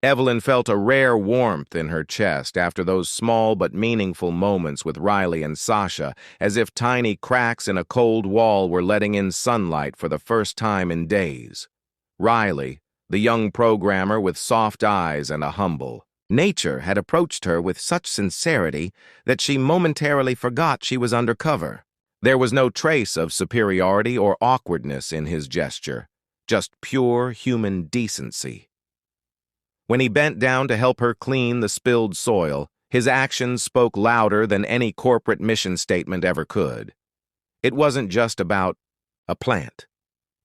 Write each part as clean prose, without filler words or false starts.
Evelyn felt a rare warmth in her chest after those small but meaningful moments with Riley and Sasha, as if tiny cracks in a cold wall were letting in sunlight for the first time in days. Riley, the young programmer with soft eyes and a humble nature, had approached her with such sincerity that she momentarily forgot she was undercover. There was no trace of superiority or awkwardness in his gesture, just pure human decency. When he bent down to help her clean the spilled soil, his actions spoke louder than any corporate mission statement ever could. It wasn't just about a plant.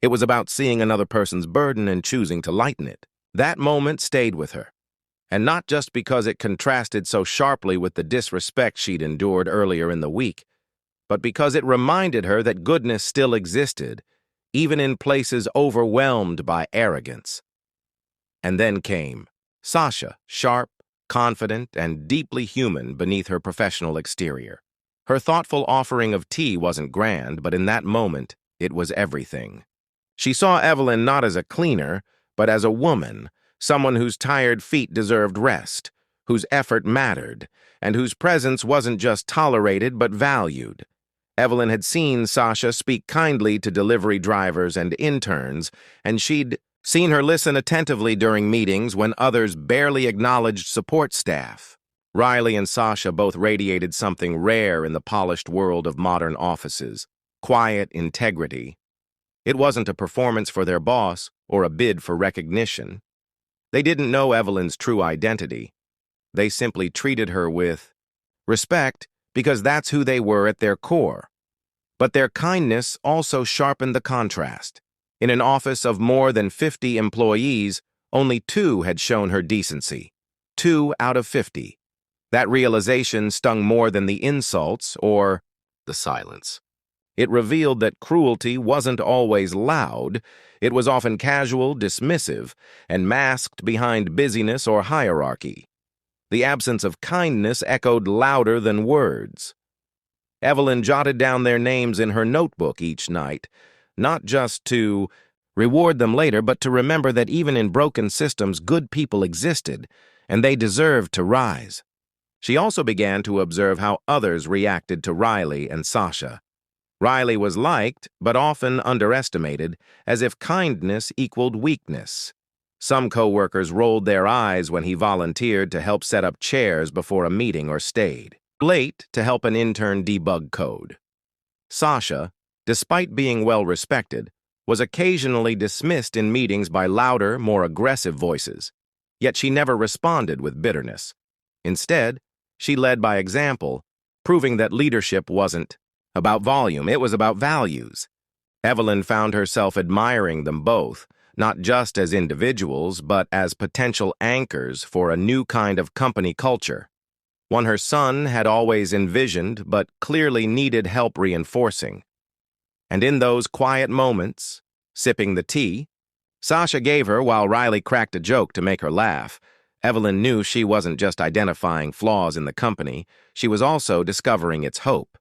It was about seeing another person's burden and choosing to lighten it. That moment stayed with her, and not just because it contrasted so sharply with the disrespect she'd endured earlier in the week, but because it reminded her that goodness still existed, even in places overwhelmed by arrogance. And then came Sasha, sharp, confident, and deeply human beneath her professional exterior. Her thoughtful offering of tea wasn't grand, but in that moment, it was everything. She saw Evelyn not as a cleaner, but as a woman, someone whose tired feet deserved rest, whose effort mattered, and whose presence wasn't just tolerated but valued. Evelyn had seen Sasha speak kindly to delivery drivers and interns, and she'd seen her listen attentively during meetings when others barely acknowledged support staff. Riley and Sasha both radiated something rare in the polished world of modern offices: quiet integrity. It wasn't a performance for their boss or a bid for recognition. They didn't know Evelyn's true identity. They simply treated her with respect because that's who they were at their core. But their kindness also sharpened the contrast. In an office of more than 50 employees, only 2 had shown her decency. 2 out of 50. That realization stung more than the insults or the silence. It revealed that cruelty wasn't always loud. It was often casual, dismissive, and masked behind busyness or hierarchy. The absence of kindness echoed louder than words. Evelyn jotted down their names in her notebook each night, not just to reward them later, but to remember that even in broken systems, good people existed, and they deserved to rise. She also began to observe how others reacted to Riley and Sasha. Riley was liked, but often underestimated, as if kindness equaled weakness. Some coworkers rolled their eyes when he volunteered to help set up chairs before a meeting or stayed late to help an intern debug code. Sasha, despite being well-respected, was occasionally dismissed in meetings by louder, more aggressive voices, yet she never responded with bitterness. Instead, she led by example, proving that leadership wasn't about volume, it was about values. Evelyn found herself admiring them both, not just as individuals, but as potential anchors for a new kind of company culture, one her son had always envisioned but clearly needed help reinforcing. And in those quiet moments, sipping the tea Sasha gave her while Riley cracked a joke to make her laugh, Evelyn knew she wasn't just identifying flaws in the company, she was also discovering its hope.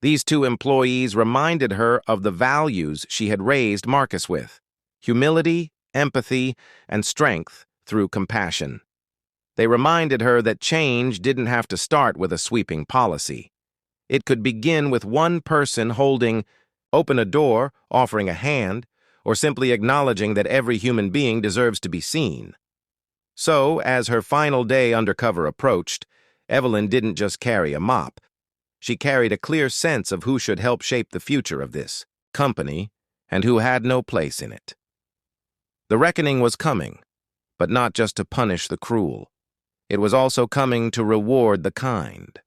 These 2 employees reminded her of the values she had raised Marcus with: humility, empathy, and strength through compassion. They reminded her that change didn't have to start with a sweeping policy. It could begin with one person holding open a door, offering a hand, or simply acknowledging that every human being deserves to be seen. So, as her final day undercover approached, Evelyn didn't just carry a mop. She carried a clear sense of who should help shape the future of this company and who had no place in it. The reckoning was coming, but not just to punish the cruel. It was also coming to reward the kind.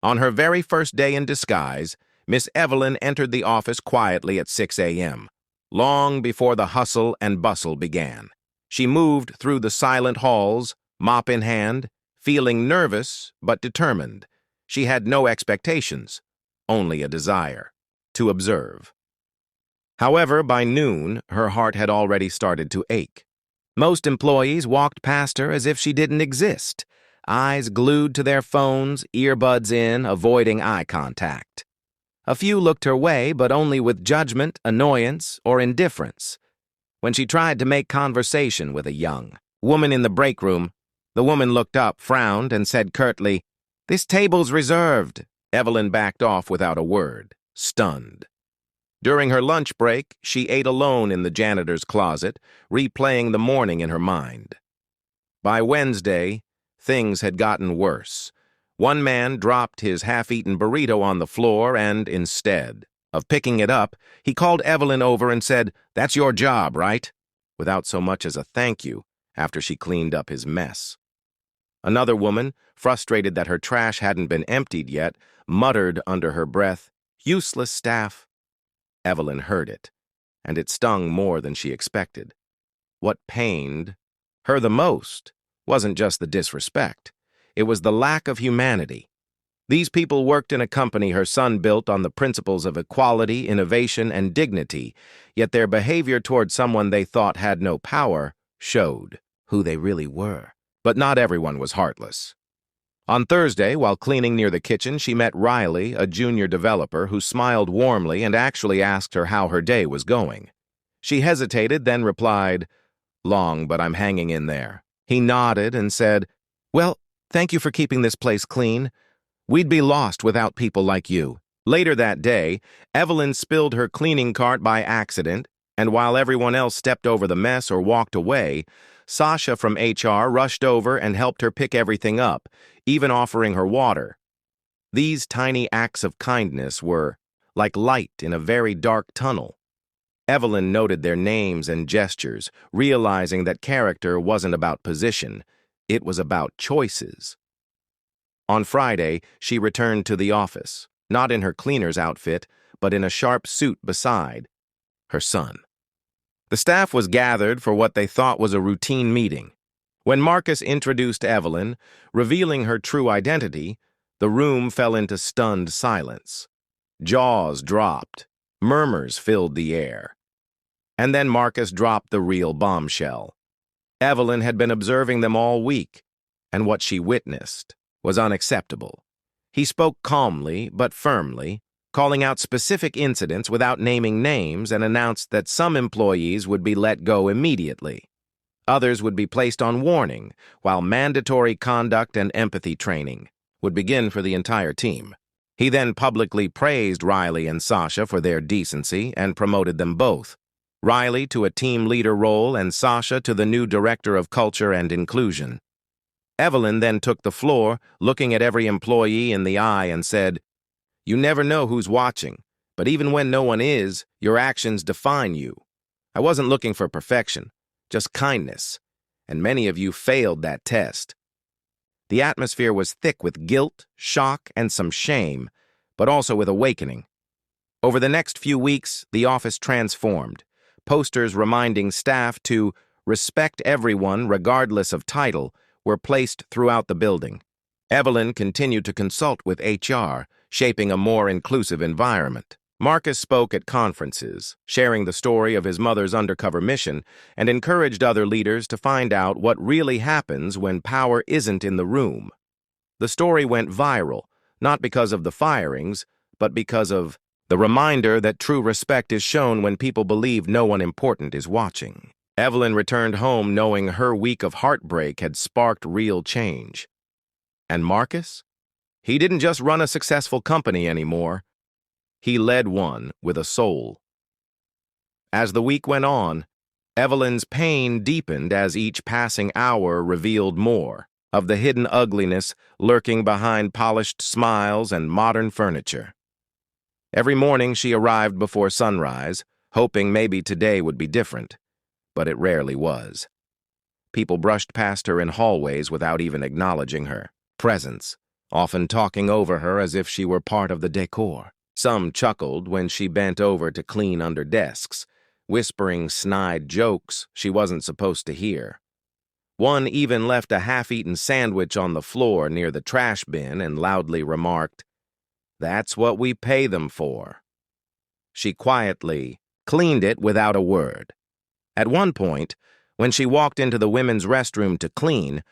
On her very first day in disguise, Miss Evelyn entered the office quietly at 6 a.m., long before the hustle and bustle began. She moved through the silent halls, mop in hand, feeling nervous but determined. She had no expectations, only a desire to observe. However, by noon, her heart had already started to ache. Most employees walked past her as if she didn't exist, eyes glued to their phones, earbuds in, avoiding eye contact. A few looked her way, but only with judgment, annoyance, or indifference. When she tried to make conversation with a young, Woman in the break room. The woman looked up, frowned, and said curtly, "This table's reserved." Evelyn backed off without a word, stunned. During her lunch break, she ate alone in the janitor's closet, replaying the morning in her mind. By Wednesday, things had gotten worse. One man dropped his half-eaten burrito on the floor and, instead of picking it up, he called Evelyn over and said, "That's your job, right?" without so much as a thank you after she cleaned up his mess. Another woman, frustrated that her trash hadn't been emptied yet, muttered under her breath, "Useless staff." Evelyn heard it, and it stung more than she expected. What pained her the most wasn't just the disrespect. It was the lack of humanity. These people worked in a company her son built on the principles of equality, innovation, and dignity, yet their behavior toward someone they thought had no power showed who they really were. But not everyone was heartless. On Thursday, while cleaning near the kitchen, she met Riley, a junior developer, who smiled warmly and actually asked her how her day was going. She hesitated, then replied, "Long, but I'm hanging in there." He nodded and said, "Well, thank you for keeping this place clean. We'd be lost without people like you." Later that day, Evelyn spilled her cleaning cart by accident, and while everyone else stepped over the mess or walked away, Sasha from HR rushed over and helped her pick everything up, even offering her water. These tiny acts of kindness were like light in a very dark tunnel. Evelyn noted their names and gestures, realizing that character wasn't about position, it was about choices. On Friday, she returned to the office, not in her cleaner's outfit, but in a sharp suit beside her son. The staff was gathered for what they thought was a routine meeting. When Marcus introduced Evelyn, revealing her true identity, the room fell into stunned silence. Jaws dropped, murmurs filled the air. And then Marcus dropped the real bombshell. Evelyn had been observing them all week, and what she witnessed was unacceptable. He spoke calmly but firmly, calling out specific incidents without naming names, and announced that some employees would be let go immediately. Others would be placed on warning, while mandatory conduct and empathy training would begin for the entire team. He then publicly praised Riley and Sasha for their decency and promoted them both. Riley to a team leader role and Sasha to the new director of culture and inclusion. Evelyn then took the floor, looking at every employee in the eye and said, "You never know who's watching, but even when no one is, your actions define you. I wasn't looking for perfection, just kindness, and many of you failed that test." The atmosphere was thick with guilt, shock, and some shame, but also with awakening. Over the next few weeks, the office transformed. Posters reminding staff to respect everyone regardless of title were placed throughout the building. Evelyn continued to consult with HR, shaping a more inclusive environment. Marcus spoke at conferences, sharing the story of his mother's undercover mission, and encouraged other leaders to find out what really happens when power isn't in the room. The story went viral, not because of the firings, but because of the reminder that true respect is shown when people believe no one important is watching. Evelyn returned home knowing her week of heartbreak had sparked real change. And Marcus? He didn't just run a successful company anymore. He led one with a soul. As the week went on, Evelyn's pain deepened as each passing hour revealed more of the hidden ugliness lurking behind polished smiles and modern furniture. Every morning she arrived before sunrise, hoping maybe today would be different, but it rarely was. People brushed past her in hallways without even acknowledging her presence, often talking over her as if she were part of the decor. Some chuckled when she bent over to clean under desks, whispering snide jokes she wasn't supposed to hear. One even left a half-eaten sandwich on the floor near the trash bin and loudly remarked, "That's what we pay them for." She quietly cleaned it without a word. At one point, when she walked into the women's restroom to clean,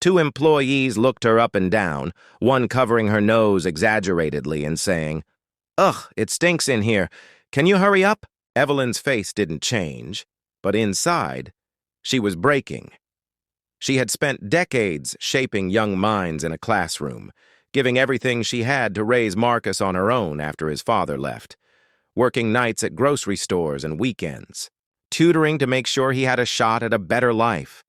2 employees looked her up and down, one covering her nose exaggeratedly and saying, "Ugh, it stinks in here. Can you hurry up?" Evelyn's face didn't change, but inside, she was breaking. She had spent decades shaping young minds in a classroom, giving everything she had to raise Marcus on her own after his father left, working nights at grocery stores and weekends, tutoring to make sure he had a shot at a better life.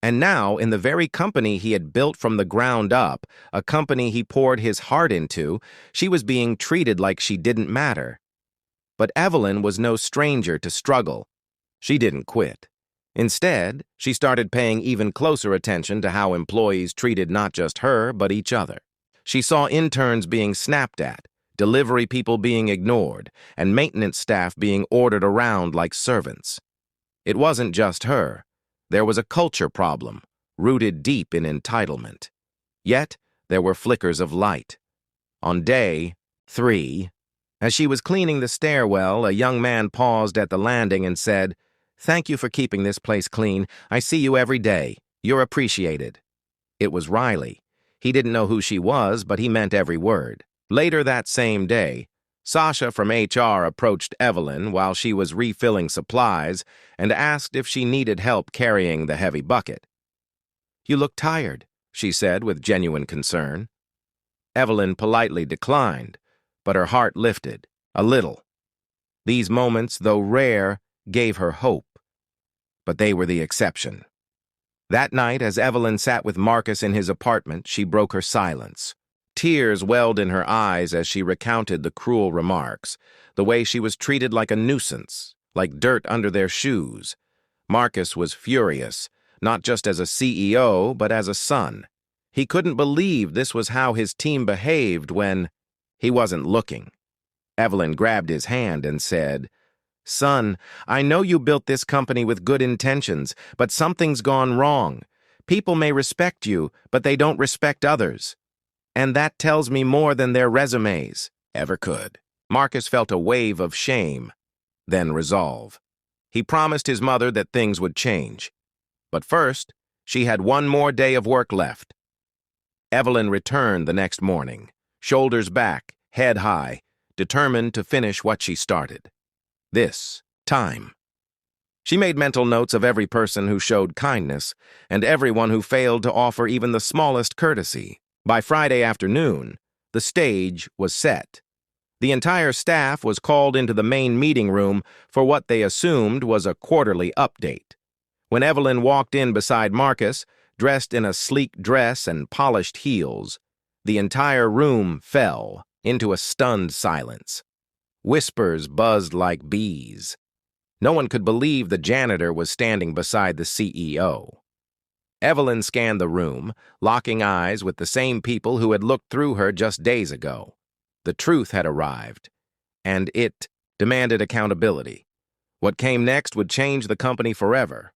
And now, in the very company he had built from the ground up, a company he poured his heart into, she was being treated like she didn't matter. But Evelyn was no stranger to struggle. She didn't quit. Instead, she started paying even closer attention to how employees treated not just her, but each other. She saw interns being snapped at, delivery people being ignored, and maintenance staff being ordered around like servants. It wasn't just her. There was a culture problem, rooted deep in entitlement. Yet, there were flickers of light. On day 3, as she was cleaning the stairwell, a young man paused at the landing and said, "Thank you for keeping this place clean. I see you every day. You're appreciated." It was Riley. He didn't know who she was, but he meant every word. Later that same day, Sasha from HR approached Evelyn while she was refilling supplies and asked if she needed help carrying the heavy bucket. "You look tired," she said with genuine concern. Evelyn politely declined, but her heart lifted, a little. These moments, though rare, gave her hope. But they were the exception. That night, as Evelyn sat with Marcus in his apartment, she broke her silence. Tears welled in her eyes as she recounted the cruel remarks, the way she was treated like a nuisance, like dirt under their shoes. Marcus was furious, not just as a CEO, but as a son. He couldn't believe this was how his team behaved when he wasn't looking. Evelyn grabbed his hand and said, "Son, I know you built this company with good intentions, but something's gone wrong. People may respect you, but they don't respect others. And that tells me more than their resumes ever could." Marcus felt a wave of shame, then resolve. He promised his mother that things would change. But first, she had one more day of work left. Evelyn returned the next morning, shoulders back, head high, determined to finish what she started. This time. She made mental notes of every person who showed kindness and everyone who failed to offer even the smallest courtesy. By Friday afternoon, the stage was set. The entire staff was called into the main meeting room for what they assumed was a quarterly update. When Evelyn walked in beside Marcus, dressed in a sleek dress and polished heels, the entire room fell into a stunned silence. Whispers buzzed like bees. No one could believe the janitor was standing beside the CEO. Evelyn scanned the room, locking eyes with the same people who had looked through her just days ago. The truth had arrived, and it demanded accountability. What came next would change the company forever.